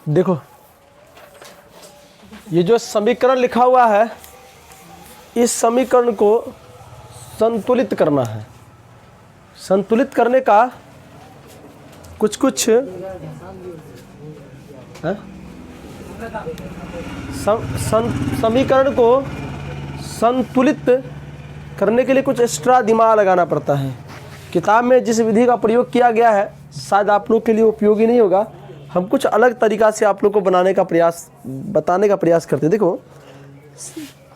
देखो ये जो समीकरण लिखा हुआ है, इस समीकरण को संतुलित करना है। संतुलित करने का कुछ समीकरण को संतुलित करने के लिए कुछ एक्स्ट्रा दिमाग लगाना पड़ता है। किताब में जिस विधि का प्रयोग किया गया है शायद आप लोग के लिए उपयोगी नहीं होगा। हम कुछ अलग तरीका से आप लोग को बताने का प्रयास करते हैं। देखो,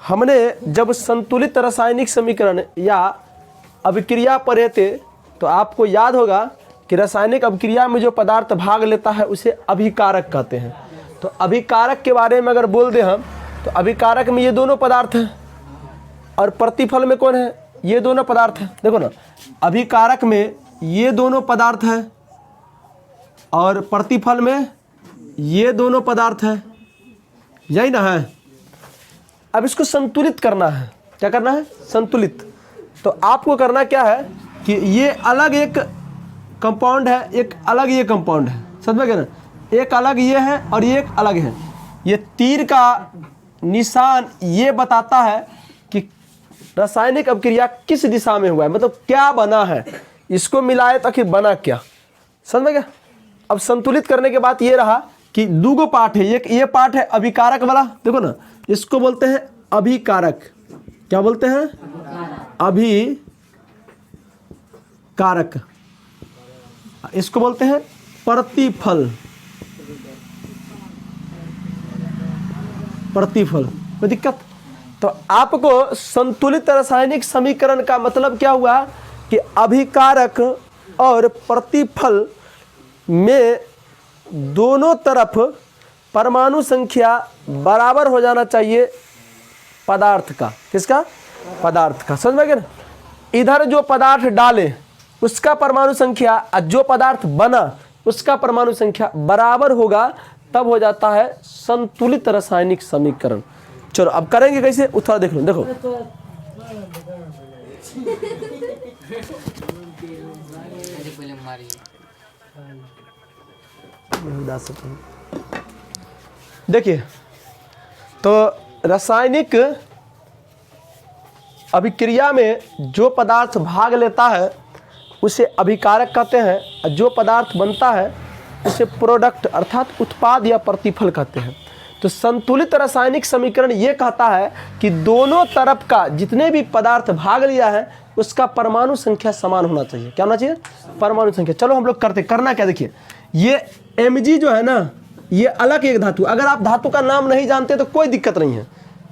हमने जब संतुलित रासायनिक समीकरण या अभिक्रिया पढ़े थे तो आपको याद होगा कि रासायनिक अभिक्रिया में जो पदार्थ भाग लेता है उसे अभिकारक कहते हैं। तो अभिकारक के बारे में अगर बोल दें हम, तो अभिकारक में ये दोनों पदार्थ हैं और प्रतिफल में कौन है? ये दोनों पदार्थ हैं। देखो ना, अभिकारक में ये दोनों पदार्थ हैं और प्रतिफल में ये दोनों पदार्थ हैं, यही ना है। अब इसको संतुलित करना है। क्या करना है? संतुलित। तो आपको करना क्या है कि ये अलग एक कंपाउंड है, एक अलग ये कंपाउंड है। समझ में गए ना? एक अलग ये है और ये एक अलग है। ये तीर का निशान ये बताता है कि रासायनिक अभिक्रिया किस दिशा में हुआ है, मतलब क्या बना है। इसको मिलाए तो आखिर बना क्या। समझ में गया? अब संतुलित करने के बाद ये रहा कि दूगो पार्ट है। एक ये पार्ट है अभिकारक वाला, देखो ना, इसको बोलते हैं अभिकारक। क्या बोलते हैं? अभिकारक। इसको बोलते हैं प्रतिफल। कोई दिक्कत? तो आपको संतुलित रासायनिक समीकरण का मतलब क्या हुआ कि अभिकारक और प्रतिफल में दोनों तरफ परमाणु संख्या बराबर हो जाना चाहिए पदार्थ का। किसका? पदार्थ का। समझ में गए ना? इधर जो पदार्थ डाले उसका परमाणु संख्या और जो पदार्थ बना उसका परमाणु संख्या बराबर होगा, तब हो जाता है संतुलित रासायनिक समीकरण। चलो अब करेंगे कैसे, थोड़ा देख लो। देखो देखिए, तो रासायनिक अभिक्रिया में जो पदार्थ भाग लेता है उसे अभिकारक कहते हैं और जो पदार्थ बनता है उसे प्रोडक्ट अर्थात उत्पाद या प्रतिफल कहते हैं। तो संतुलित रासायनिक समीकरण ये कहता है कि दोनों तरफ का जितने भी पदार्थ भाग लिया है उसका परमाणु संख्या समान होना चाहिए। क्या होना चाहिए? परमाणु संख्या। चलो हम लोग करना क्या, देखिए ये Mg जो है ना, ये अलग एक धातु। अगर आप धातु का नाम नहीं जानते तो कोई दिक्कत नहीं है,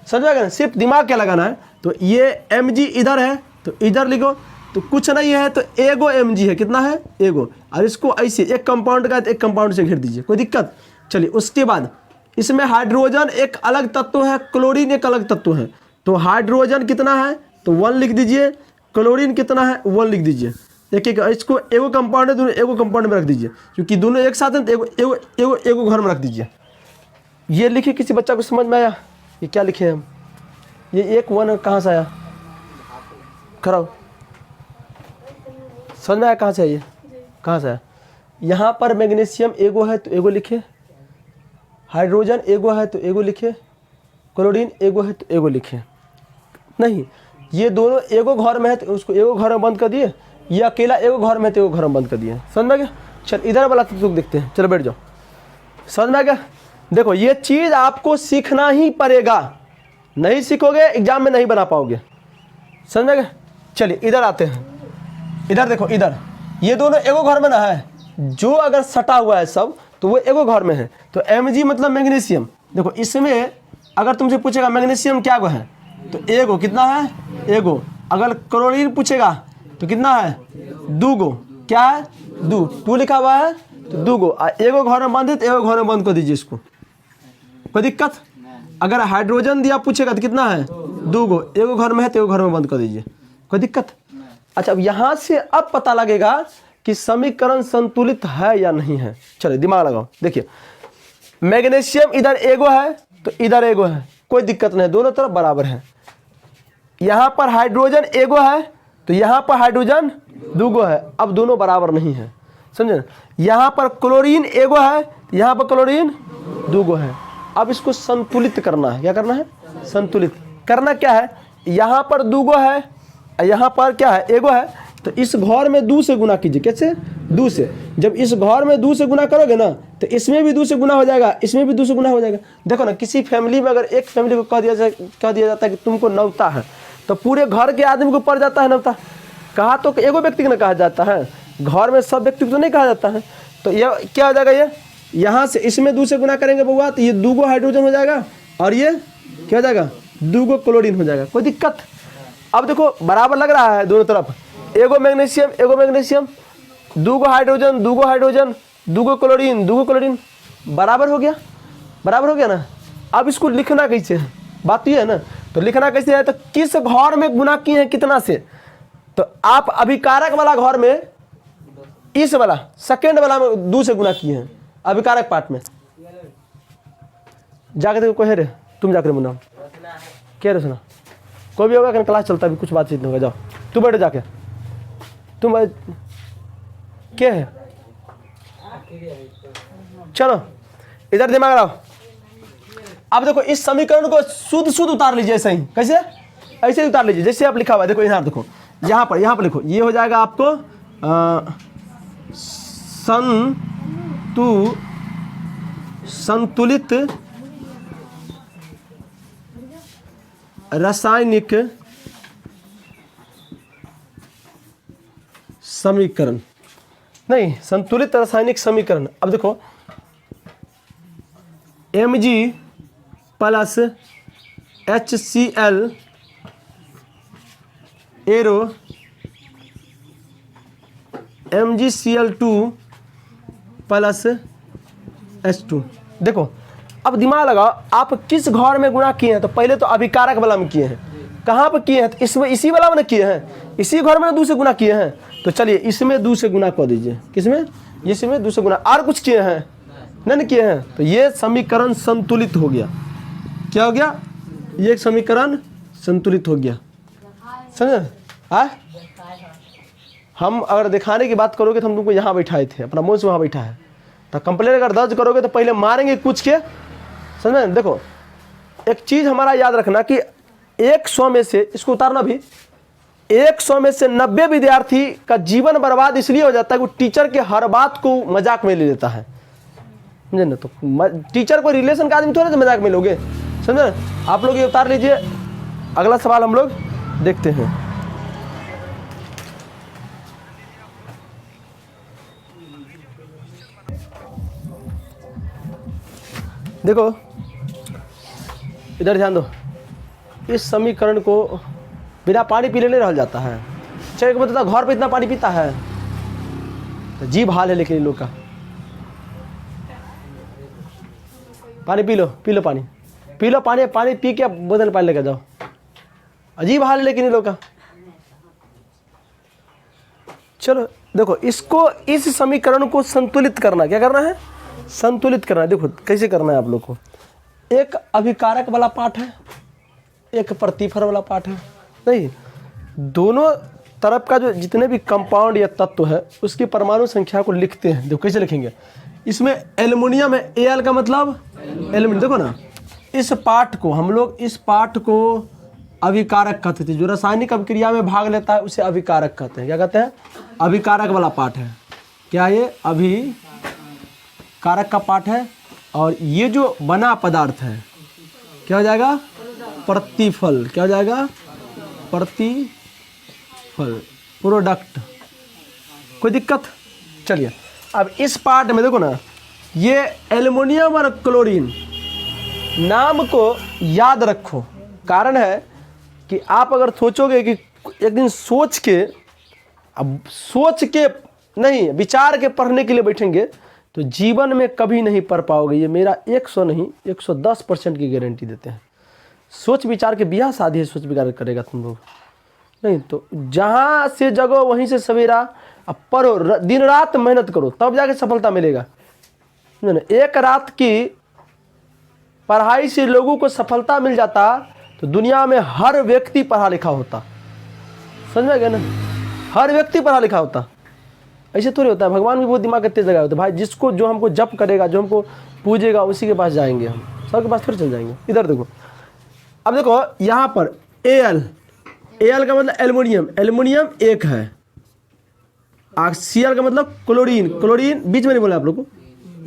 समझ गए? सिर्फ दिमाग क्या लगाना है। तो ये Mg इधर है तो इधर लिखो, तो कुछ नहीं है तो एगो Mg है। कितना है? एगो। और इसको ऐसे एक कंपाउंड का एक कंपाउंड से घेर दीजिए, कोई दिक्कत? चलिए, उसके बाद इसमें हाइड्रोजन एक अलग तत्व है, क्लोरीन एक अलग तत्व है। तो हाइड्रोजन कितना है तो 1 लिख दीजिए, क्लोरीन कितना है 1 लिख दीजिए। एक एक इसको एगो कंपाउंड है, दोनों एगो कंपाउंड में रख दीजिए, क्योंकि दोनों एक साथ हैं तो एगो घर में रख दीजिए। ये लिखे, किसी बच्चा को समझ में आया? ये क्या लिखे हम? ये एक 1 कहाँ से आया? खराब समझ में आया? कहाँ से आइए? कहाँ से आया? यहाँ पर मैग्नीशियम एगो है तो एगो लिखे, हाइड्रोजन एगो है तो एगो लिखे, क्लोरीन एगो है तो एगो लिखे। नहीं, ये दोनों एगो घर में है तो उसको एगो घर में बंद कर दिए, ये अकेला एगो घर में है तो एगो घर में बंद कर दिए। समझ में गया? चल इधर वाला तत्व देखते हैं। चलो बैठ जाओ। समझ में गया? देखो ये चीज़ आपको सीखना ही पड़ेगा, नहीं सीखोगे एग्जाम में नहीं बना पाओगे। समझ में गया? चलिए इधर आते हैं। इधर देखो, इधर ये दोनों एगो घर में ना है, जो अगर सटा हुआ है सब तो वो एगो घर में है। तो Mg मतलब मैग्नीशियम। देखो इसमें अगर तुमसे पूछेगा मैग्नीशियम क्या गो है तो एगो। कितना है? एगो। अगर क्लोरीन पूछेगा तो कितना है? 2 गो। क्या है? 2 लिखा हुआ है तो 2 गो। एगो घर में बंद है तो एगो घर में बंद कर दीजिए इसको, कोई दिक्कत? अगर हाइड्रोजन दिया पूछेगा तो कितना है? 2 गो। एगो घर में है तो एगो घर में बंद कर दीजिए, कोई दिक्कत? अच्छा, अब यहाँ से अब पता लगेगा कि समीकरण संतुलित है या नहीं है। चलिए दिमाग लगाओ। देखिए मैग्नीशियम इधर एगो है तो इधर एगो है, कोई दिक्कत नहीं, दोनों तरफ बराबर है। यहाँ पर हाइड्रोजन एगो है तो यहाँ पर हाइड्रोजन 2 गो है, अब दोनों बराबर नहीं है। समझे? यहाँ पर क्लोरीन एगो है तो यहाँ पर क्लोरीन दूगो है। अब इसको संतुलित करना है। क्या करना है? संतुलित करना। क्या है? यहाँ पर दूगो है, यहाँ पर क्या है? एगो है। तो इस घर में 2 से गुना कीजिए। कैसे? 2 से। जब इस घर में 2 से गुना करोगे ना तो इसमें भी 2 से गुना हो जाएगा, इसमें भी 2 से गुना हो जाएगा। देखो ना, किसी फैमिली में अगर एक फैमिली को कह दिया जाता है कि तुमको नौता है, तो पूरे घर के आदमी को पड़ जाता है नौता। कहा तो एगो व्यक्ति को ना कहा जाता है, घर में सब व्यक्ति को तो नहीं कहा जाता है। तो ये क्या हो जाएगा? ये यहाँ से इसमें 2 से गुना करेंगे बउआ तो ये 2 हाइड्रोजन हो जाएगा और ये क्या हो जाएगा? 2 क्लोरीन हो जाएगा। कोई दिक्कत? अब देखो बराबर लग रहा है दोनों तरफ, एगो magnesium 2 hydrogen 2 hydrogen 2 chlorine 2 chlorine, बराबर हो गया। बराबर हो गया ना। अब इसको लिखना कैसे है? बात ये है ना। तो लिखना कैसे है? तो किस घर में गुना किए हैं कितना से? तो आप अभिकारक वाला घर में इस वाला सेकेंड वाला में 2 से गुना किए हैं। अभिकारक पार्ट में जाके देखो कोई है रे, तुम जाकर मुन्ना क्या रे सुना, कोई भी होगा कि क्लास चलता है, कुछ बातचीत नहीं होगा। जाओ तू बैठो जाके, तुम क्या है? चलो इधर दिमाग लगाओ। अब देखो इस समीकरण को शुद्ध उतार लीजिए ऐसे ही। कैसे? ऐसे ही उतार लीजिए जैसे आप लिखा हुआ है। देखो यहाँ देखो, यहाँ पर लिखो, ये हो जाएगा आपको संतुलित रासायनिक समीकरण। नहीं, संतुलित रासायनिक समीकरण। अब देखो Mg plus HCl arrow MgCl2 plus H2। देखो अब दिमाग लगाओ, आप किस घर में गुणा किए हैं? तो पहले तो अभिकारक वाला में किए हैं। कहाँ पर किए हैं? तो इसमें इसी वाला में किए हैं, इसी घर में 2 से गुना किए हैं। तो चलिए इसमें 2 से गुना कर दीजिए। किसमें? इसमें 2 से गुना। और कुछ किए हैं? नहीं किए हैं। तो ये समीकरण संतुलित हो गया। क्या हो गया? ये एक समीकरण संतुलित हो गया। समझे? हम अगर दिखाने की बात करोगे तो हम तुमको यहाँ बैठाए थे, अपना मुँह से वहाँ बैठा है। तो कंप्लेन अगर दर्ज करोगे तो पहले मारेंगे कुछ के। समझे? देखो एक चीज़ हमारा याद रखना कि 100 में से, इसको उतारना भी, 100 में से 90 विद्यार्थी का जीवन बर्बाद इसलिए हो जाता है कि वो टीचर के हर बात को मजाक में ले लेता है। समझे ना? तो टीचर को रिलेशन का आदमी थोड़ा सा मजाक में लोगे। समझे? आप लोग ये उतार लीजिए। अगला सवाल हम लोग देखते हैं। देखो इधर ध्यान दो। इस समीकरण को बिना पानी पी लेने रह जाता है। चलो एक बताता, घर पे इतना पानी पीता है तो जीभ हाल है। लेकिन इन लोग का पानी पी लो पानी पी के बोतल पानी लेकर जाओ। अजीब हाल है लेकिन इन लोग का। चलो देखो इसको, इस समीकरण को संतुलित करना। क्या करना है? संतुलित करना। देखो कैसे करना है आप लोग को। एक अभिकारक वाला पार्ट है, एक प्रतिफल वाला पार्ट है। नहीं, दोनों तरफ का जो जितने भी कंपाउंड या तत्व है उसकी परमाणु संख्या को लिखते हैं। देखो कैसे लिखेंगे। इसमें एल्युमिनियम है, Al का मतलब एल्युमिनियम। देखो ना, इस पार्ट को हम लोग, इस पार्ट को अभिकारक कहते थे। जो रासायनिक अभिक्रिया में भाग लेता है उसे अभिकारक कहते हैं। क्या कहते हैं? अभिकारक वाला पार्ट है। क्या ये अभिकारक का पार्ट है। और ये जो बना पदार्थ है क्या हो जाएगा? प्रतिफल। क्या हो जाएगा? प्रतिफल, प्रोडक्ट। कोई दिक्कत? चलिए अब इस पार्ट में देखो ना, ये एल्युमिनियम और क्लोरीन नाम को याद रखो। कारण है कि आप अगर सोचोगे कि एक दिन सोच के नहीं, विचार के पढ़ने के लिए बैठेंगे तो जीवन में कभी नहीं पढ़ पाओगे। ये मेरा 100 नहीं 110% की गारंटी देते हैं। सोच विचार के बियाह शादी है, सोच विचार करेगा तुम लोग नहीं तो जहाँ से जगो वहीं से सवेरा। अब पढ़ो, दिन रात मेहनत करो, तब जाके सफलता मिलेगा। एक रात की पढ़ाई से लोगों को सफलता मिल जाता तो दुनिया में हर व्यक्ति पढ़ा लिखा होता। समझ में गया ना? हर व्यक्ति पढ़ा लिखा होता। ऐसे थोड़ी होता है, भगवान भी बहुत दिमाग का तेज लगाए होते हैं भाई। जिसको जो हमको जप करेगा, जो हमको पूजेगा, उसी के पास जाएंगे हम, सबके पास थोड़ी चल जाएंगे। इधर देखो, अब देखो यहाँ पर Al, Al का मतलब एल्युमिनियम, एल्युमिनियम एक है। Cl का मतलब क्लोरीन, क्लोरीन बीच में नहीं बोला आप लोग को,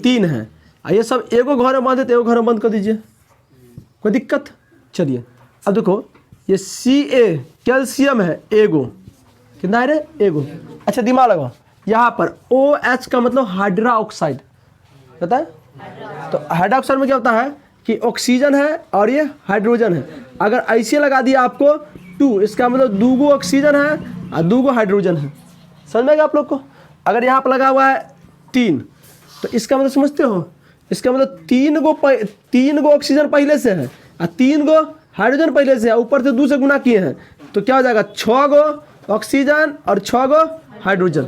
3 है। ये सब एगो घर में बांध देते, एगो घर में बंद कर दीजिए, कोई दिक्कत। चलिए अब देखो ये Ca कैल्शियम है, एगो, कितना है रे, एगो। अच्छा दिमाग लगाओ, यहाँ पर OH का मतलब हाइड्रा ऑक्साइड, पता है? तो हाइड्रा ऑक्साइड में क्या होता है कि ऑक्सीजन है और ये हाइड्रोजन है। अगर ऐसे लगा दिया आपको 2, इसका मतलब 2 ऑक्सीजन है और 2 हाइड्रोजन है। समझ में गया आप लोग को? अगर यहाँ पर लगा हुआ है 3, तो इसका मतलब समझते हो, इसका मतलब 3 गो ऑक्सीजन पहले से है और 3 गो हाइड्रोजन पहले से है, ऊपर से 2 से गुना किए हैं, तो क्या हो जाएगा 6 गो ऑक्सीजन और 6 गो हाइड्रोजन।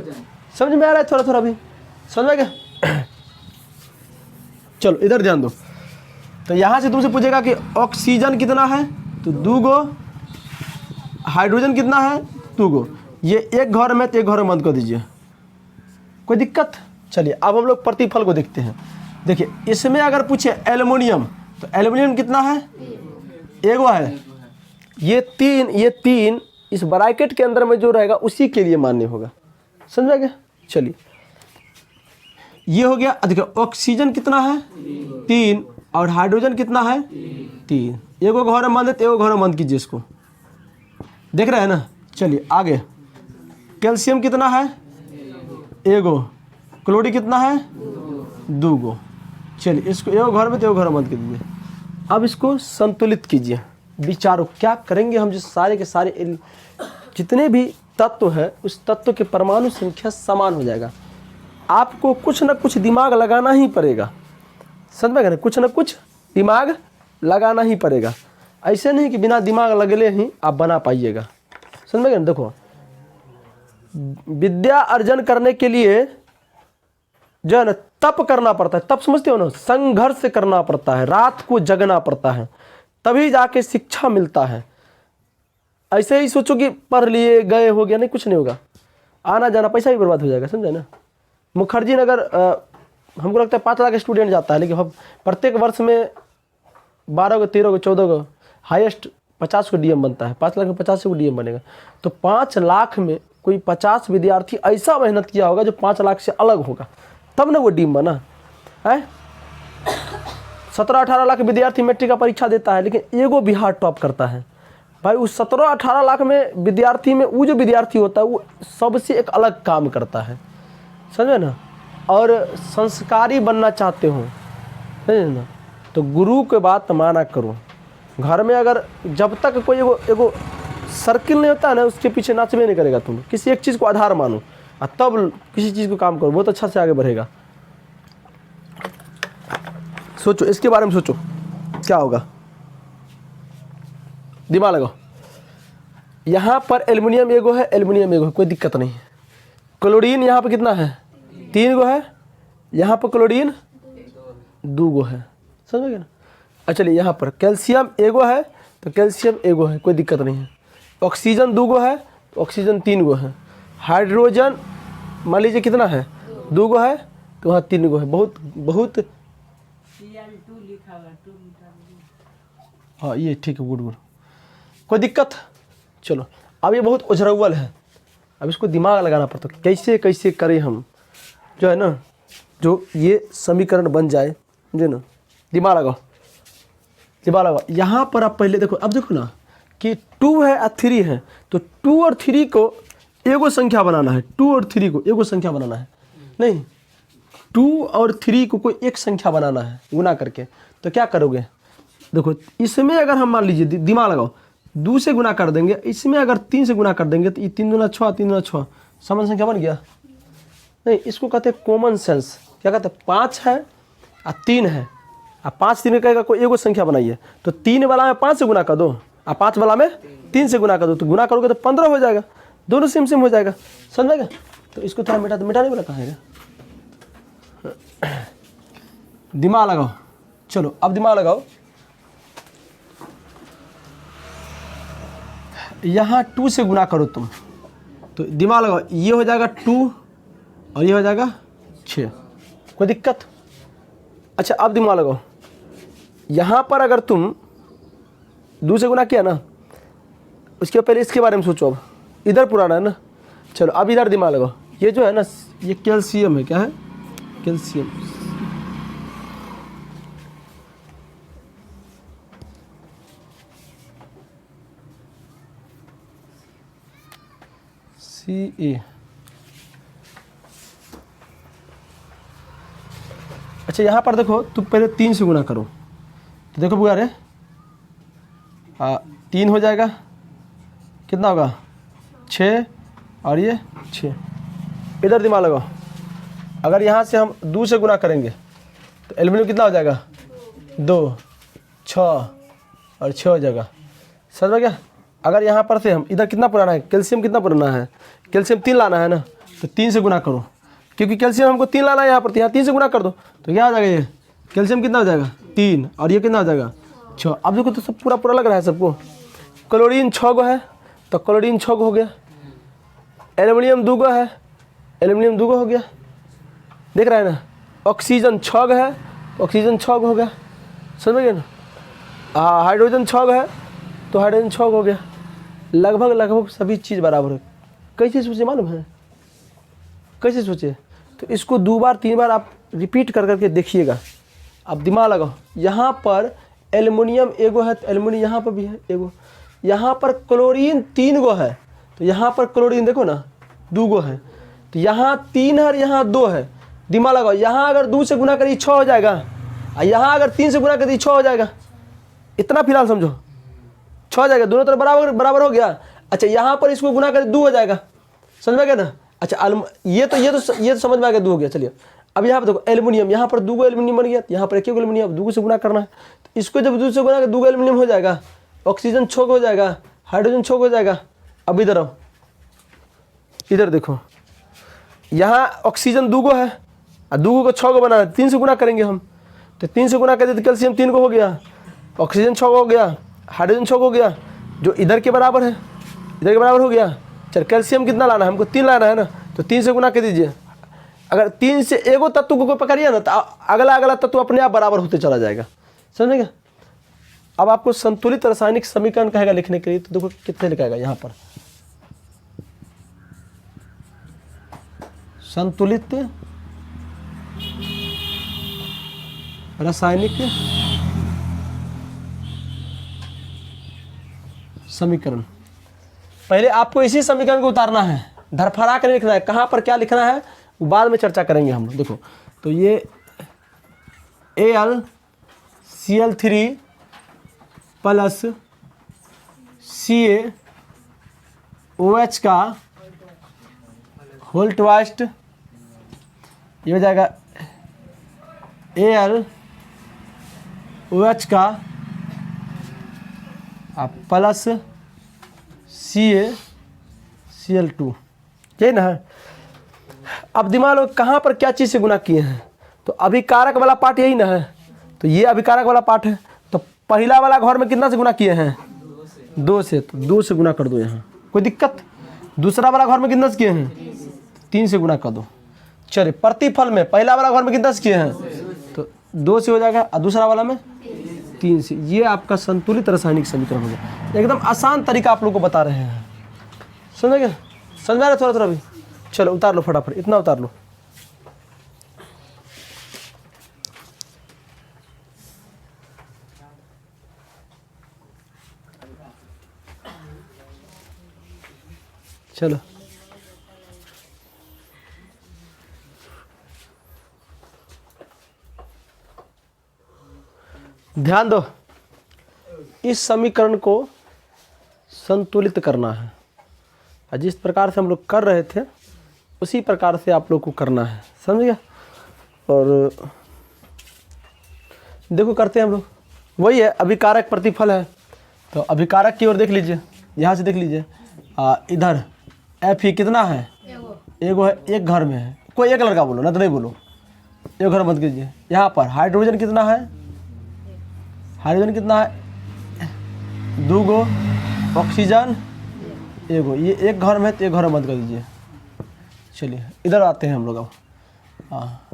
समझ में आ रहा है थोड़ा थोड़ा अभी? समझ में गया? चलो इधर ध्यान दो। तो यहाँ से तुमसे पूछेगा कि ऑक्सीजन कितना है, तो 2 गो, हाइड्रोजन कितना है, 2 गो। ये एक घर में, तो एक घर में बंद कर दीजिए, कोई दिक्कत? चलिए अब हम लोग प्रतिफल को देखते हैं। देखिए इसमें अगर पूछे एल्युमिनियम, तो एल्युमिनियम कितना है, एगो है। ये 3 इस ब्रैकेट के अंदर में जो रहेगा उसी के लिए मान्य होगा। समझ गया? चलिए ये हो गया। देखिए ऑक्सीजन कितना है, 3, और हाइड्रोजन कितना है, 3। एगो घर में बंद है, एगो घर में बंद कीजिए इसको, देख रहे हैं ना? चलिए आगे, कैल्शियम कितना है, एगो, क्लोरीन कितना है, 2 गो। चलिए इसको एगो घर में, तो एगो घर में बंद कर दीजिए। अब इसको संतुलित कीजिए, विचारो क्या करेंगे हम। जो सारे के सारे जितने भी तत्व है, उस तत्व के परमाणु संख्या समान हो जाएगा। आपको कुछ ना कुछ दिमाग लगाना ही पड़ेगा, समझ में? कुछ ना कुछ दिमाग लगाना ही पड़ेगा। ऐसे नहीं कि बिना दिमाग लगले ही आप बना पाइएगा, समझ में? देखो विद्या अर्जन करने के लिए जो है ना तप करना पड़ता है। तप समझते हो ना? संघर्ष करना पड़ता है, रात को जगना पड़ता है, तभी जाके शिक्षा मिलता है। ऐसे ही सोचो कि पढ़ लिए गए हो गया, नहीं, कुछ नहीं होगा। आना जाना पैसा भी बर्बाद हो जाएगा, समझे ना? मुखर्जी नगर हमको लगता है 5 लाख स्टूडेंट जाता है, लेकिन हम प्रत्येक वर्ष में 12 गो, 13 गो, 14 गो, हाईएस्ट 50 को डीएम बनता है। 5 लाख में 50 को डीएम बनेगा, तो 5 लाख में कोई 50 विद्यार्थी ऐसा मेहनत किया होगा जो 5 लाख से अलग होगा, तब ना वो डीएम बना है। 17-18 लाख विद्यार्थी मैट्रिक का परीक्षा देता है, लेकिन एगो बिहार टॉप करता है भाई। उस 17-18 लाख में विद्यार्थी में वो जो विद्यार्थी होता है वो सबसे एक अलग काम करता है, समझे ना? और संस्कारी बनना चाहते हो, समझे ना? तो गुरु के बात माना करो। घर में अगर जब तक कोई एगो सर्किल नहीं होता है ना, उसके पीछे नाचबे नहीं करेगा। तुम किसी एक चीज़ को आधार मानो और तब किसी चीज़ को काम करो, बहुत अच्छा से आगे बढ़ेगा। सोचो इसके बारे में, सोचो क्या होगा, दिमाग लगाओ। यहाँ पर एल्युमिनियम एगो है, एल्युमिनियम एगो है, कोई दिक्कत नहीं है। क्लोरीन यहाँ पर कितना है, 3 गो है। यहाँ पर क्लोरीन 2 गो है, समझ गए ना? अच्छा चलिए यहाँ पर कैल्शियम एगो है, तो कैल्शियम एगो है, कोई दिक्कत नहीं है। ऑक्सीजन 2 गो है, तो ऑक्सीजन 3 गो है। हाइड्रोजन मान लीजिए कितना है, 2 गो है, तो वहाँ 3 गो है। बहुत हाँ ये ठीक है, गुड, कोई दिक्कत? चलो अब ये बहुत उजरवल है, अब इसको दिमाग लगाना पड़ता है कैसे कैसे करें हम, जो है ना, जो ये समीकरण बन जाए, जो ना। दिमाग लगाओ, दिमाग लगाओ। यहाँ पर आप पहले देखो, अब देखो ना कि 2 है और 3 है, तो 2 और 3 को एगो संख्या बनाना है। 2 और 3 को एगो संख्या बनाना है, नहीं 2 और 3 को कोई एक संख्या बनाना है गुना करके। तो क्या करोगे, देखो इसमें अगर हम मान लीजिए, दिमाग लगाओ, 2 से गुना कर देंगे, इसमें अगर 3 से गुना कर देंगे, तो ये 3 दूना 6, 3 दूना 6, समान संख्या बन गया। नहीं, इसको कहते हैं कॉमन सेंस। क्या कहते हैं, 5 है और 3 है, और 5 3 कहेगा कोई एगो संख्या बनाइए, तो 3 वाला में 5 से गुना कर दो और 5 वाला में 3 से गुना कर दो, तो गुना करोगे तो 15 हो जाएगा, दोनों सेम हो जाएगा, समझेगा? तो इसको थोड़ा मिटा नहीं बोला, कहाँ है? दिमाग लगाओ। चलो अब दिमाग लगाओ, यहाँ 2 से गुना करो तुम, तो दिमाग लगाओ, ये हो जाएगा 2, और ये हो जाएगा 6। कोई दिक्कत? अच्छा अब दिमाग लगाओ, यहाँ पर अगर तुम 2 से गुना किया ना, उसके पहले इसके बारे में सोचो। अब इधर पुराना है ना, चलो अब इधर दिमाग लगाओ। ये जो है ना, ये कैल्शियम है। क्या है? कैल्शियम। Ca। अच्छा यहाँ पर देखो, तुम पहले 3 से गुना करो तो देखो बुआ रे, 3 हो जाएगा, कितना होगा? 6 और ये 6। इधर दिमाग लगाओ, अगर यहाँ से हम 2 से गुना करेंगे तो एल्यूमिनियम कितना हो जाएगा? 2, 6 और 6 हो जाएगा। समझ में क्या? अगर यहाँ पर से हम इधर कितना पुराना है? कैल्शियम कितना पुराना है? कैल्शियम 3 लाना है ना, तो 3 से गुना करो, क्योंकि कैल्शियम हमको 3 लाना है यहाँ पर, तो यहाँ 3 से गुना कर दो तो क्या आ जाएगा? ये कैल्शियम कितना हो जाएगा? 3 और ये कितना हो जाएगा? 6। अब देखो तो सब पूरा पूरा लग रहा है सबको। क्लोरीन 6 गो है तो क्लोरीन 6 गो हो गया। एल्यूमिनियम 2 गो है, एल्यूमिनियम 2 गो हो गया। देख रहा है ना? ऑक्सीजन 6 गो है, ऑक्सीजन 6 गो हो गया। समझ में गए ना? हाइड्रोजन 6 गो है तो हाइड्रोजन 6 गो हो गया। लगभग लगभग सभी चीज़ बराबर है। कैसे सोचे मालूम है? कैसे सोचे? तो इसको 2 बार 3 बार आप रिपीट कर करके देखिएगा। अब दिमाग लगाओ, यहाँ पर एल्युमिनियम एगो है तो एल्युमिनियम यहाँ पर भी है एगो। यहाँ पर क्लोरीन 3 गो है तो यहाँ पर क्लोरीन देखो ना 2 गो है, तो यहाँ 3 है और यहाँ 2 है। दिमाग लगाओ, यहाँ अगर 2 से गुना करिए 6 हो जाएगा, और यहाँ अगर 3 से गुना करिए 6 हो जाएगा। इतना फिलहाल समझो, 6 हो जाएगा, दोनों तरफ बराबर बराबर हो गया। अच्छा यहाँ पर इसको गुना करें 2 हो जाएगा। समझ में गया ना? अच्छा ये तो समझ में आ गया, 2 हो गया। चलिए अब यहाँ पर देखो, एल्युमिनियम यहाँ पर 2 गो एल्युमिनियम बन गया, यहाँ पर 1 एल्युमिनियम, 2 से गुना करना है तो इसको जब 2 से गुना कर 2 एल्युमिनियम हो जाएगा। ऑक्सीजन 6 हो जाएगा, हाइड्रोजन 6 हो जाएगा। अब इधर आओ, इधर देखो, यहाँ ऑक्सीजन 2 गो है और 2 को 6 गो बना है, 3 से गुना करेंगे हम तो 3 से गुना कर तो कैल्शियम 3 को हो गया, ऑक्सीजन 6 हो गया, हाइड्रोजन 6 हो गया, जो इधर के बराबर है, इधर के बराबर हो गया। चल कैल्शियम कितना लाना है? हमको 3 लाना है ना, तो 3 से गुना कर दीजिए। अगर 3 से एगो तत्व को पकड़िए ना तो अगला अगला तत्व अपने आप बराबर होते चला जाएगा। समझेगा? अब आपको संतुलित रासायनिक समीकरण कहेगा लिखने के लिए, तो देखो कितने लिखाएगा यहाँ पर, संतुलित रासायनिक समीकरण। पहले आपको इसी समीकरण को उतारना है, धरफड़ा कर लिखना है। कहाँ पर क्या लिखना है वो बाद में चर्चा करेंगे हम लोग। देखो तो ये AlCl3 प्लस CaOH का होल ट्वाइस्ट, ये हो जाएगा AlOH का प्लस CaCl2, यही ना है। अब दिमाग लो कहाँ पर क्या चीज़ से गुना किए हैं, तो अभिकारक वाला पार्ट यही ना है, तो ये अभिकारक वाला पार्ट है। तो पहला वाला घर में कितना से गुना किए हैं? 2 से, तो 2 से गुना कर दो यहाँ, कोई दिक्कत? दूसरा वाला घर में कितना से किए हैं? 3 से गुना कर दो। चलिए प्रतिफल में पहला वाला घर में कितना से किए हैं? तो 2 से हो जाएगा, और दूसरा वाला में 3 से। ये आपका संतुलित रासायनिक समीकरण हो गया। एकदम आसान तरीका आप लोग को बता रहे हैं। समझ गए? समझ में आ रहा थोड़ा थोड़ा भी? चलो उतार लो फटाफट, इतना उतार लो। चलो ध्यान दो, इस समीकरण को संतुलित करना है, और जिस प्रकार से हम लोग कर रहे थे उसी प्रकार से आप लोग को करना है। समझ गया? और देखो करते हैं हम लोग, वही है अभिकारक प्रतिफल है। तो अभिकारक की ओर देख लीजिए, यहाँ से देख लीजिए, इधर Fe कितना है? एगो है, एक घर में है, कोई एक लड़का बोलो ना तो नहीं बोलो, एक घर मत कीजिए। यहाँ पर हाइड्रोजन कितना है? हाइड्रोजन कितना है? 2 गो, ऑक्सीजन एगो, ये एक घर में है तो एक घर मत कर दीजिए। चलिए इधर आते हैं हम लोग अब। हाँ,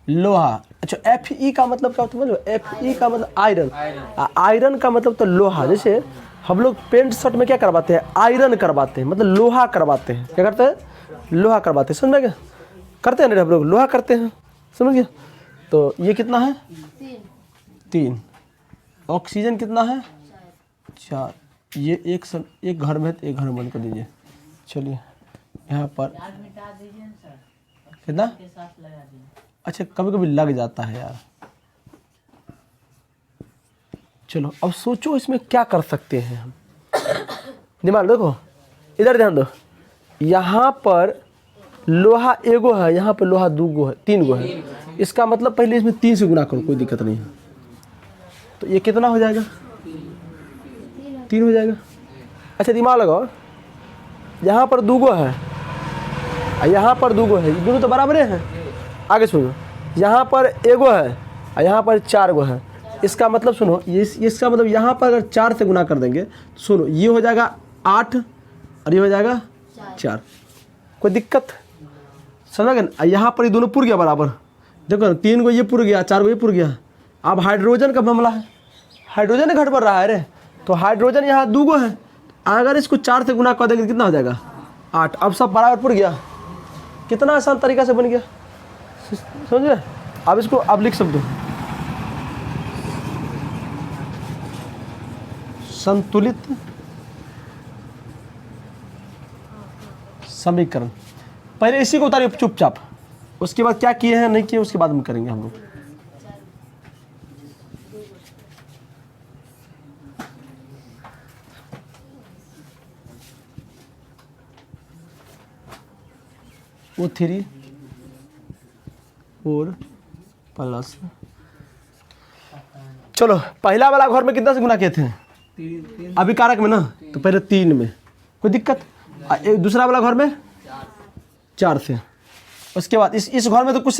लोहा। अच्छा, Fe का मतलब क्या होता है? Fe का मतलब आयरन। आयरन का मतलब तो लोहा। जैसे हम लोग पेंट शर्ट में क्या करवाते हैं? आयरन करवाते हैं, मतलब लोहा करवाते हैं। क्या करते हैं? लोहा करवाते हैं। समझ में क्या करते हैं ना, हम लोग लोहा करते हैं। समझ गया? तो ये कितना है? 3। ऑक्सीजन कितना है? 4। ये एक घर में, एक घर में बंद कर दीजिए। चलिए यहाँ पर कितना? अच्छा, कभी कभी लग जाता है यार। चलो अब सोचो इसमें क्या कर सकते हैं हम। दिमाग देखो, इधर ध्यान दो। यहाँ पर लोहा एगो है, यहाँ पर लोहा 2 गो है, 3 गो है। इसका मतलब पहले इसमें 3 से गुना करो, कोई दिक्कत नहीं है। तो ये कितना हो जाएगा? 3 हो जाएगा। अच्छा दिमाग लगाओ, यहाँ पर 2 गो है और यहाँ पर 2 गो है, ये दोनों तो बराबर हैं। आगे सुनो, यहाँ पर एगो है और यहाँ पर 4 गो है। इसका मतलब सुनो, ये इसका मतलब यहाँ पर अगर 4 से गुना कर देंगे तो सुनो, ये हो जाएगा 8 और ये हो जाएगा 4। कोई दिक्कत? समझ गए? यहाँ पर ये दोनों पुर गया बराबर। देखो 3 गो ये पुर गया, 4 गो ये पुर गया। अब हाइड्रोजन का मामला है, हाइड्रोजन घट बढ़ रहा है रे। तो हाइड्रोजन यहाँ 2 गो है, अगर इसको 4 से गुना कर देंगे कितना हो जाएगा? 8। अब सब बराबर पुर गया। कितना आसान तरीका से बन गया, समझे? अब इसको अब लिख सकते हो, संतुलित समीकरण। पहले इसी को उतारिए चुपचाप, उसके बाद क्या किए हैं नहीं किए उसके बाद में करेंगे हम लोग। वो 3 4 प्लस, चलो पहला वाला घर में कितना से गुना किए थे? अभी कारक में ना, तो पहले 3 में, कोई दिक्कत? दूसरा वाला घर में 4 से। उसके बाद इस घर में तो कुछ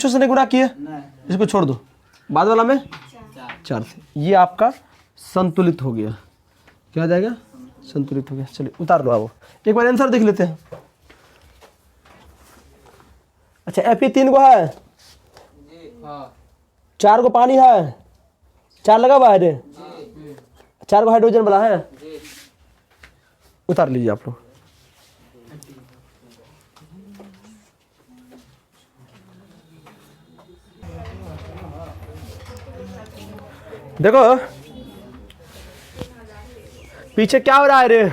से नहीं गुना किए, इसको छोड़ दो। बाद वाला में 4 से। ये आपका संतुलित हो गया। क्या आ जाएगा? संतुलित हो गया। चलिए उतार लो। आप एक बार आंसर देख लेते हैं। अच्छा, Fe 3 गो है, 4 गो पानी है, 4 लगा हुआ है रे, 4 गो हाइड्रोजन वाला है। उतार लीजिए आप लोग। देखो पीछे क्या हो रहा है रे।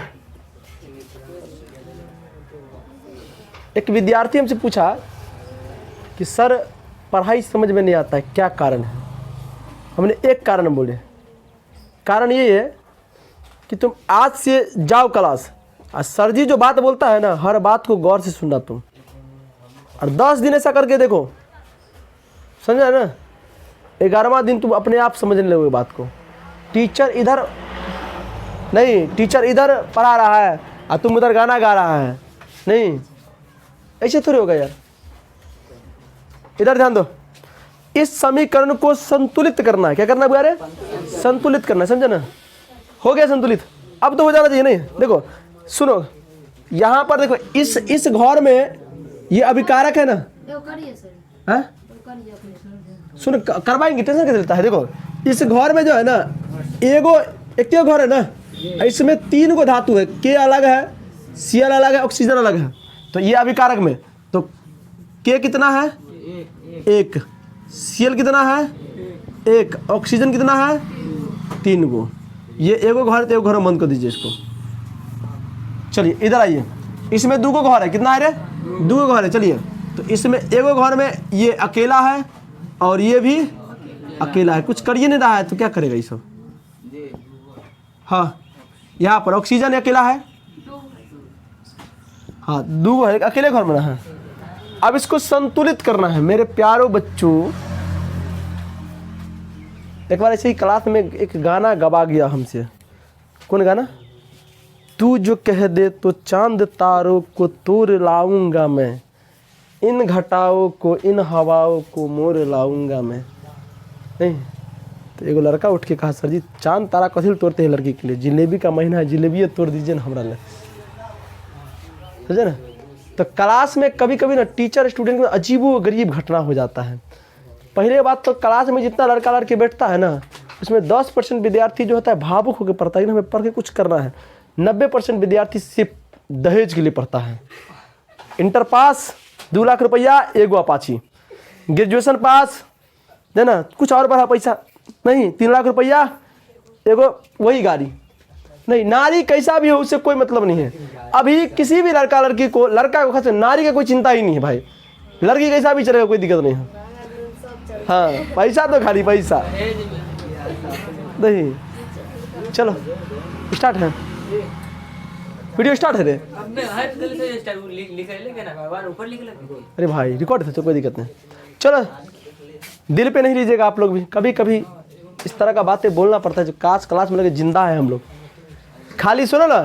एक विद्यार्थी हमसे पूछा कि सर पढ़ाई समझ में नहीं आता है, क्या कारण है? हमने एक कारण बोले। कारण ये है कि तुम आज से जाओ क्लास, और सर जी जो बात बोलता है ना, हर बात को गौर से सुनना तुम, और 10 दिन ऐसा करके देखो, समझा ना? 11वां दिन तुम अपने आप समझने लगोगे बात को। टीचर इधर नहीं, टीचर इधर पढ़ा रहा है और तुम उधर गाना गा रहा है, नहीं, ऐसे थोड़ी होगा यार। इधर ध्यान दो, इस समीकरण को संतुलित करना है। क्या करना है यार? संतुलित करना है, समझे ना? हो गया संतुलित। अब तो हो जाना चाहिए। नहीं देखो सुनो, यहाँ पर देखो, इस घर में ये अभिकारक है ना, है? सुनो करवाएंगे, टेंशन कैसे लेता है? देखो इस घर में जो है ना, एक घर है ना, इसमें 3 गो धातु है, के अलग है, Cl अलग है, ऑक्सीजन अलग है। तो ये अभिकारक में तो के कितना है? 1। Cl कितना है? 1। ऑक्सीजन कितना है? 3 गो। ये एगो घर तो एगो घर में बंद कर दीजिए इसको। चलिए इधर आइए, इसमें 2 गो घर है। कितना है रे? 2 गो घर है। चलिए तो इसमें एगो घर में ये अकेला है और ये भी अकेला है, कुछ करिए नहीं रहा है, तो क्या करेगा ये सब? हाँ, यहाँ पर ऑक्सीजन अकेला है, हाँ 2 गो है, अकेले घर में है। अब इसको संतुलित करना है मेरे प्यारों बच्चों। एक बार ऐसे ही क्लास में एक गाना गवा गया हमसे। कौन गाना? तू जो कह दे तो चांद तारों को तोड़ लाऊंगा मैं, इन घटाओं को इन हवाओं को मोड़ लाऊंगा मैं। नहीं तो एगो लड़का उठ के कहा, सर जी चांद तारा कथी तोड़ते हैं लड़की के लिए? जिलेबी का महीना है, जिलेबी तोड़ दीजिए ना हमरा ले, समझे ना? तो क्लास में कभी कभी ना टीचर स्टूडेंट में अजीबो गरीब घटना हो जाता है। पहले बात तो क्लास में जितना लड़का लड़के बैठता है ना, उसमें 10% विद्यार्थी जो होता है भावुक होकर पढ़ता है कि हमें पढ़ के कुछ करना है। 90% विद्यार्थी सिर्फ दहेज के लिए पढ़ता है। इंटर पास 2 लाख रुपया एगो अपाची, ग्रेजुएशन पास है ना कुछ और बढ़ा पैसा नहीं, 3 लाख रुपया एगो वही गाड़ी नहीं। नारी कैसा भी हो उससे कोई मतलब नहीं है। अभी किसी भी लड़का लड़की को, लड़का को खास नारी का कोई चिंता ही नहीं है भाई, लड़की कैसा भी चलेगा कोई दिक्कत नहीं है। हाँ पैसा तो खाली पैसा नहीं। चलो स्टार्ट है, वीडियो स्टार्ट है रे। अरे भाई रिकॉर्ड है तो कोई दिक्कत नहीं। चलो दिल पे नहीं लीजिएगा आप लोग भी, कभी कभी इस तरह का बातें बोलना पड़ता है जो काश क्लास में लगे जिंदा है हम लोग। खाली सुनो ना,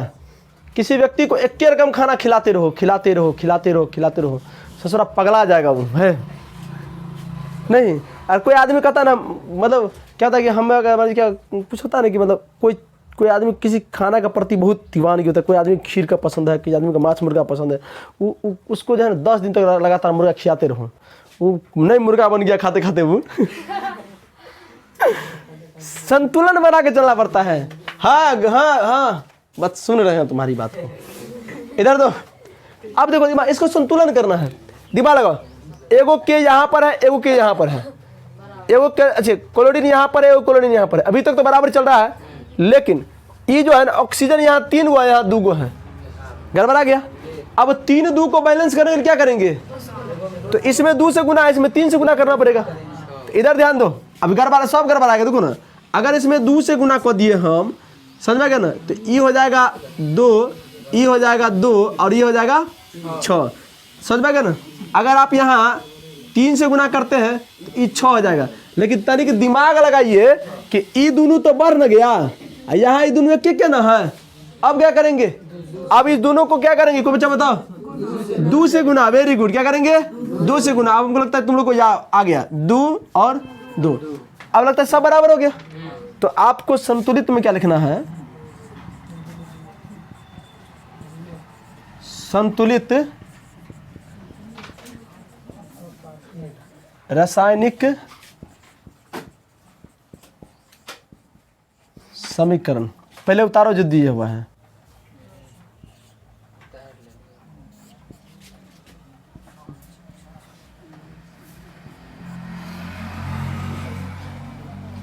किसी व्यक्ति को एक रकम खाना खिलाते रहो खिलाते रहो खिलाते रहो खिलाते रहो, ससुरा पगला जाएगा वो है नहीं। और कोई आदमी कहता ना, मतलब क्या होता है कि हम अगर क्या कुछ होता है ना कि मतलब कोई आदमी किसी खाना का प्रति बहुत दीवानगी होता है। कोई आदमी खीर का पसंद है, किसी आदमी का मांस मुर्गा पसंद है, वो उसको जो है ना 10 दिन तक लगातार मुर्गा खिलाते रहो, वो नहीं मुर्गा बन गया खाते खाते वो। संतुलन बना के चलना पड़ता है। हाँ हाँ हाँ बस सुन रहे हैं तुम्हारी बात को, इधर दो। अब देखो दिमाग, इसको संतुलन करना है, दिमाग लगाओ। एगो के यहाँ पर है, एगो के यहाँ पर है, एगो के अच्छा क्लोरीन यहाँ पर है, एगो क्लोरीन यहाँ पर है। अभी तक तो बराबर चल रहा है, लेकिन ये जो है ना ऑक्सीजन यहाँ 3 गो है, यहाँ 2 गो है, गड़बड़ा गया। अब 3 2 को बैलेंस करने के लिए क्या करेंगे, तो इसमें 2 से गुना, इसमें 3 से गुना करना पड़ेगा। तो इधर ध्यान दो, अभी गड़बड़ा सब गड़बड़ा गया। देखो ना, अगर इसमें 2 से गुना को दिए हम, समझ में गया ना, तो ये हो जाएगा 2, ये हो जाएगा 2 और ये हो जाएगा 6, समझ में गया ना। अगर आप यहाँ 3 से गुना करते हैं तो ये 6 हो जाएगा। लेकिन तनिक दिमाग लगाइए कि ये दोनों तो बढ़ न गया, यहाँ ये दोनों क्या ना है। अब क्या करेंगे, अब इस दोनों को क्या करेंगे, कोई बच्चा बताओ, 2 से गुना। वेरी गुड, क्या करेंगे 2 से गुना। अब हमको लगता है तुम लोग को आ गया 2 और 2, अब लगता है सब बराबर हो गया। तो आपको संतुलित में क्या लिखना है, संतुलित रासायनिक समीकरण। पहले उतारो जो दिए हुआ है।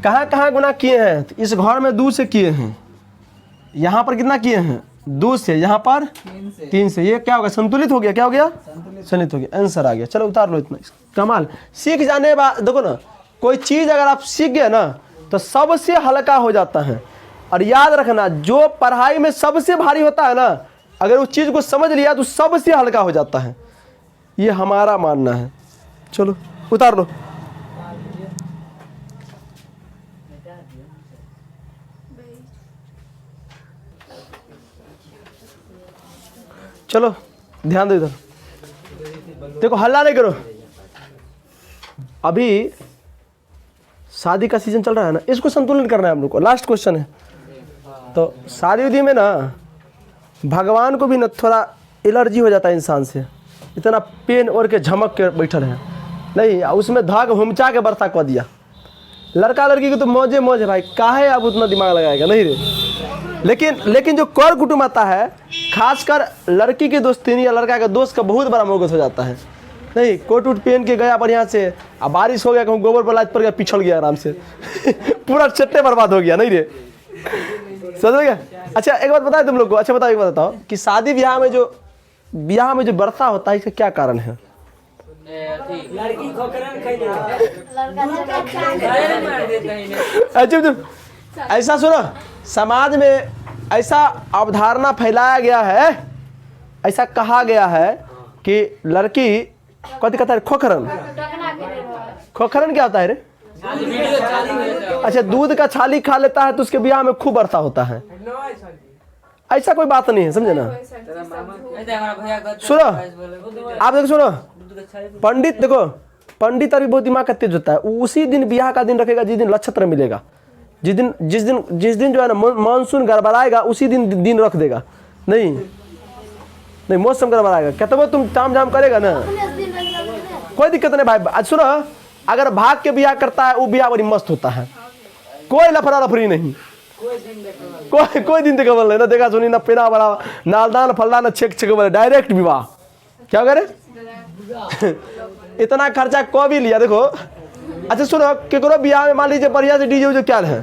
कहाँ कहाँ गुना किए हैं, तो इस घर में 2 से किए हैं, यहाँ पर कितना किए हैं 2 से, यहाँ पर 3 से। ये क्या होगा, संतुलित हो गया। क्या हो गया, संतुलित हो गया, आंसर आ गया। चलो उतार लो इतना। कमाल, सीख जाने बाद देखो ना, कोई चीज़ अगर आप सीख गए ना तो सबसे हल्का हो जाता है। और याद रखना, जो पढ़ाई में सबसे भारी होता है ना, अगर उस चीज़ को समझ लिया तो सबसे हल्का हो जाता है, ये हमारा मानना है। चलो उतार लो। चलो ध्यान दो इधर, देखो हल्ला नहीं करो। अभी शादी का सीजन चल रहा है ना, इसको संतुलन करना है हम लोग को। लास्ट क्वेश्चन है, तो शादी उदी में ना भगवान को भी ना थोड़ा एलर्जी हो जाता है इंसान से, इतना पेन और के झमक के बैठल है नहीं, उसमें धाग हुमचा के बरसा कर दिया। लड़का लड़की को तो मौजे मौज है भाई, काहे अब उतना दिमाग लगाएगा नहीं रे। लेकिन जो कर कुटुंब आता है, खासकर लड़की की दोस्ती या लड़का का दोस्त का बहुत बड़ा मोगस हो जाता है। नहीं, कोट उट पहन के गया बढ़िया से, अब बारिश हो गया, कहूँ गोबर पर लाद पड़ गया, पिछड़ गया आराम से। पूरा चट्टे बर्बाद हो गया नहीं रे, समझ गया। अच्छा एक बात बताए तुम लोग को, अच्छा बताओ, एक बात बताओ कि शादी ब्याह में जो बरसा होता है, इसका क्या कारण है। ऐसा सुनो, समाज में ऐसा अवधारणा फैलाया गया है, ऐसा कहा गया है कि लड़की कथी कहता है, खोखरन। खोखरन क्या होता है रे, अच्छा दूध का छाली खा लेता है तो उसके ब्याह में खूब बरसा होता है। ऐसा कोई बात नहीं है, समझे ना। सुनो आप देखो, सुनो पंडित, देखो पंडित अभी बहुत दिमाग का तेज होता है। उसी दिन ब्याह का दिन रखेगा जिस दिन नक्षत्र मिलेगा, जिस दिन जो है ना मानसून गड़बड़ाएगा, उसी दिन रख देगा। नहीं नहीं मौसम गड़बड़ाएगा, कहते वो तुम ताम झाम करेगा ना, कोई दिक्कत नहीं भाई। आज सुनो, अगर भाग के ब्याह करता है वो ब्याह बड़ी मस्त होता है, कोई लफड़ा लफड़ी नहीं, कोई दिन देखा बोल ना देखा सुनी ना पेना बड़ा नालदान फलदान ना छेक छेक बोले, डायरेक्ट विवाह। क्या करे इतना खर्चा को भी लिया देखो। अच्छा सुनो, केकरो ब्याह में मान लीजिए बढ़िया से डीजे उजे क्या है,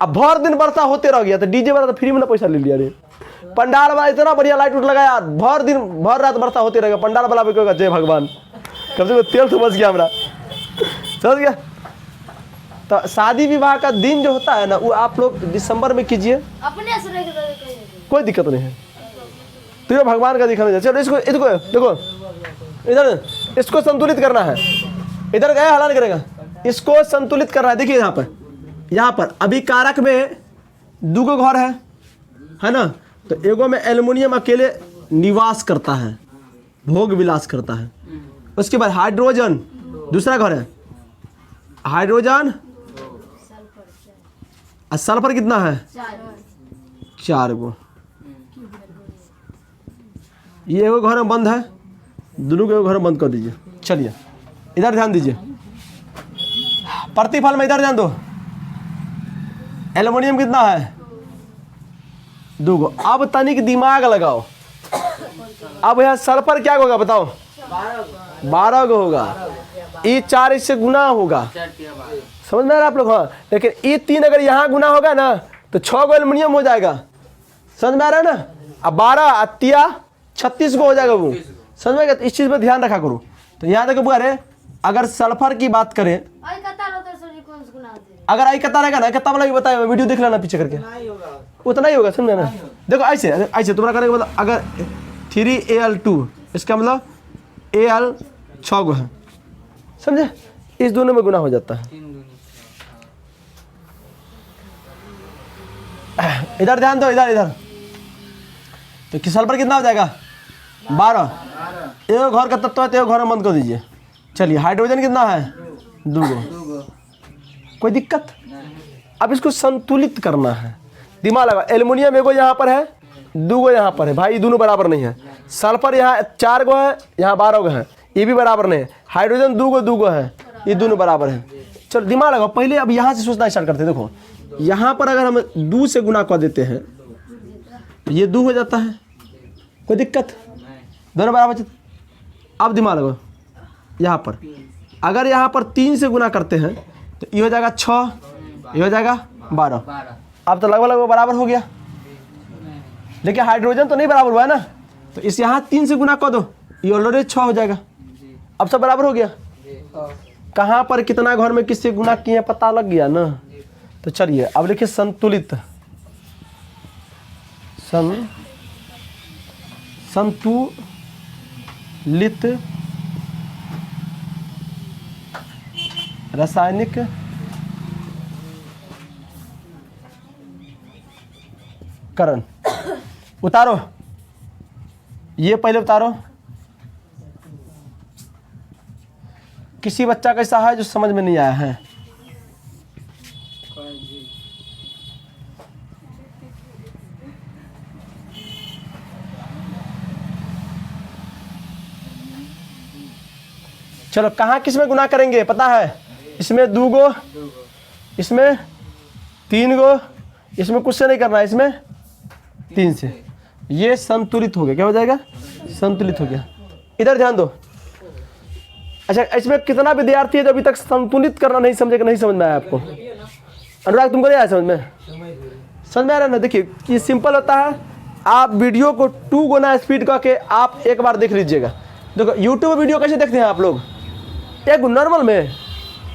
अब भर दिन वर्षा होते रह गया तो डीजे वाला तो फ्री में ना पैसा ले लिया रे। पंडाल वाला इतना बढ़िया लाइट उठ लगाया, भर रात वर्षा होते रहेगा, पंडाल वाला भी कहेगा जय भगवान, कम से कम तेल तो बच गया हमारा, समझ गया। तो शादी विवाह का दिन जो होता है ना वो आप लोग दिसंबर में कीजिए, अपने कोई दिक्कत नहीं है। तो ये भगवान का दिखाना चाहिए। चलो इसको देखो इधर इसको संतुलित करना है, इधर गया हला नहीं करेगा, इसको संतुलित करना है। देखिए यहाँ पर अभी कारक में दूगो घर है ना, तो एगो में एल्युमिनियम अकेले निवास करता है, भोग विलास करता है। उसके बाद हाइड्रोजन दूसरा घर है, हाइड्रोजन और सल्फर कितना है 4 गो। ये एगो घर में बंद है, दोनों को घर में बंद कर दीजिए। चलिए इधर ध्यान दीजिए, प्रतिफल में इधर ध्यान दो, एल्युमिनियम कितना है 2 गो। अब तनिक दिमाग लगाओ, अब यहाँ सल्फर क्या होगा बताओ, 12 गो होगा, ये 4 इससे गुना होगा, समझ में आ रहा है आप लोग। हाँ लेकिन ये 3 अगर यहाँ गुना होगा ना तो 6 गो एल्युमिनियम हो जाएगा, समझ में आ रहा है ना। अब 12 अतिया 36 गो हो जाएगा वो, समझ में आ गया। इस चीज पर ध्यान रखा करो। तो यहाँ तक बुआ अगर सल्फर की बात करें, अगर आई कता रहेगा ना, कता वाला भी बताया, वीडियो देख लेना पीछे करके, उतना ही होगा, समझे ना। देखो ऐसे तुम्हारा करेगा, मतलब अगर 3Al2 इसका मतलब Al 6 गो है, समझे, इस दोनों में गुना हो जाता है। इधर ध्यान दो, इधर तो कि सल्फर कितना हो जाएगा 12। एक घर का तत्व है तो एक घर में बंद कर दीजिए। चलिए हाइड्रोजन कितना है 2 गो, कोई दिक्कत। अब इसको संतुलित करना है, दिमाग लगा। एल्युमिनियम एगो यहाँ पर है, 2 गो यहाँ पर है, भाई दोनों बराबर नहीं है। सल्फर यहाँ 4 गो है, यहाँ 12 गो है, ये भी बराबर नहीं है। हाइड्रोजन 2 गो है, ये दोनों बराबर है। चलो दिमाग लगाओ पहले, अब यहाँ से सोचना स्टार्ट करते हैं। देखो यहाँ पर अगर हम 2 से गुना कर देते हैं तो ये 2 हो जाता है, कोई दिक्कत, दोनों बराबर। अब दिमाग लगाओ, यहाँ पर अगर यहाँ पर 3 से गुना करते हैं तो ये हो जाएगा 6, ये हो जाएगा 12। अब तो लगभग बराबर हो गया, लेकिन हाइड्रोजन तो नहीं बराबर हुआ है ना, तो इस यहाँ 3 से गुना कर दो, ये ऑलरेडी 6 हो जाएगा। अब सब बराबर हो गया। कहाँ पर कितना घर में किससे गुना किए पता लग गया ना। तो चलिए अब देखिए संतुलित, संतुलित रासायनिक करण उतारो, ये पहले उतारो। किसी बच्चा कैसा है जो समझ में नहीं आया है, चलो कहाँ किस में गुना करेंगे पता है, इसमें 2 गो, इसमें 3 गो, इसमें कुछ से नहीं करना है, इसमें 3 से। ये संतुलित हो गया, क्या हो जाएगा संतुलित हो गया। इधर ध्यान दो। अच्छा इसमें कितना विद्यार्थी है जो अभी तक संतुलित करना नहीं समझेगा, नहीं समझ में आया आपको? अनुराग तुमको नहीं आया समझ में? समझ में आ रहा है ना। देखिए ये सिंपल होता है, आप वीडियो को 2 गुना स्पीड करके आप एक बार देख लीजिएगा। देखो यूट्यूब वीडियो कैसे देखते हैं आप लोग, एक नॉर्मल में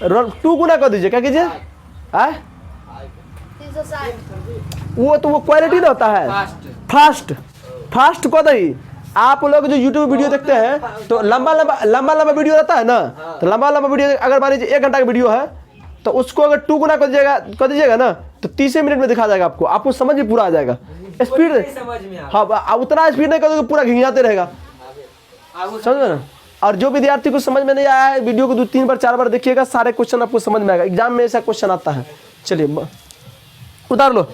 2 गुना कर दीजिए, क्या कीजिए वो तो वो क्वालिटी ना होता है, फास्ट को दही। आप लोग जो YouTube वीडियो देखते हैं तो लंबा वीडियो रहता है ना, तो लंबा वीडियो अगर मान लीजिए 1 घंटा का वीडियो है तो उसको अगर 2 गुना कर दीजिएगा ना तो 30 मिनट में दिखा जाएगा आपको समझ में पूरा आ जाएगा। स्पीड हाँ उतना स्पीड नहीं करोगे पूरा घिंगाते रहेगा, समझ में ना। और जो विद्यार्थी को समझ में नहीं आया है वीडियो को 2-3 बार 4 बार देखिएगा, सारे क्वेश्चन आपको समझ में आएगा। एग्जाम में ऐसा क्वेश्चन आता है। चलिए उतार लो।